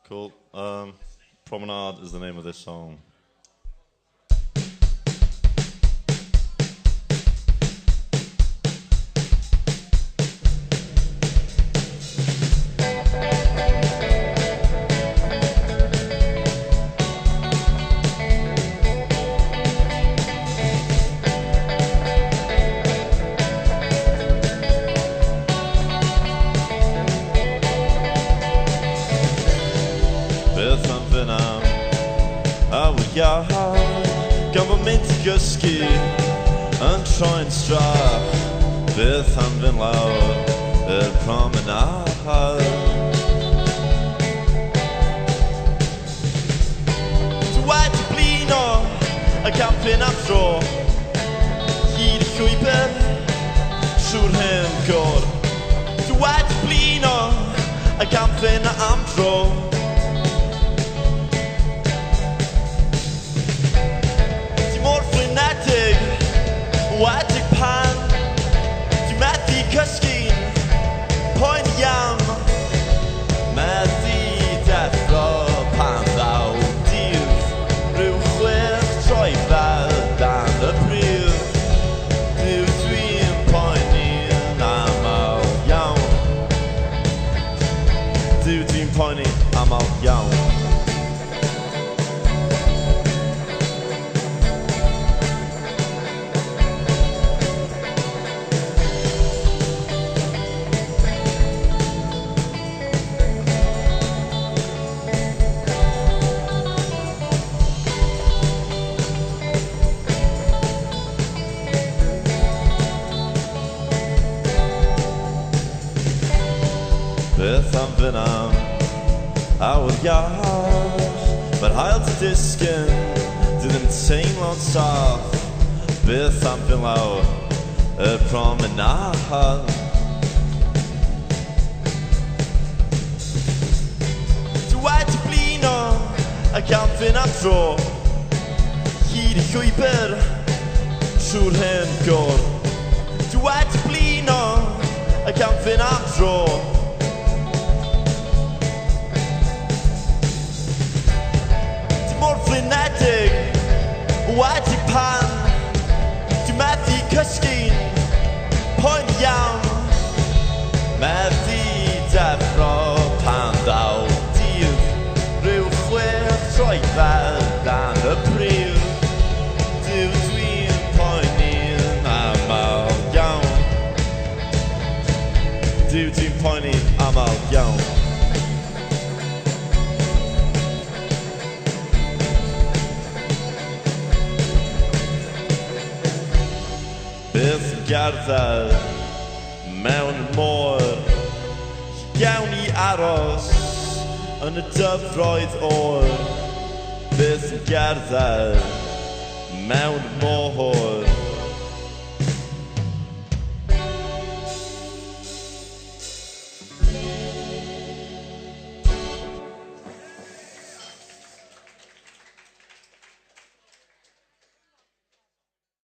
Cool. Promenad is the name of this song. Gan fod mynd I gysgu yn troi'n strach Beth am fynd lawr y promenad Dwi wedi blino y campyn am tro Hyd y llwybr trwy'r hen gor Dwi wedi blino y campyn am tro Wedig pan Dwi'n methu cysgu'n poen iawn Methu deffro pan ddaw dydd Rhyw chwech troi fel dan y brif Dyw dwi'n poeni'n amal iawn Dyw dwi'n poeni'n amal iawn Beth am fy nam awr iach Mae'r hael dy disgyn Dwi ddim teimlo'n saff Beth am fy lawr y promenad Dwi wedi blino y campyn am tro Hyd y llwybr trwy'r hen gor Dwi wedi blino y campyn am tro Wedig pan Dwi'n methu cysgu'n poen iawn Methu deffro pan ddaw dydd Rhyw chwech troi fel dan y brif Dyw dwi'n poeni'n amal iawn Dyw dwi'n poeni'n amal iawn Beth yn gerdded mewn y môr Gawn I aros yn y dyfroedd o'r Beth yn gerdded mewn y môr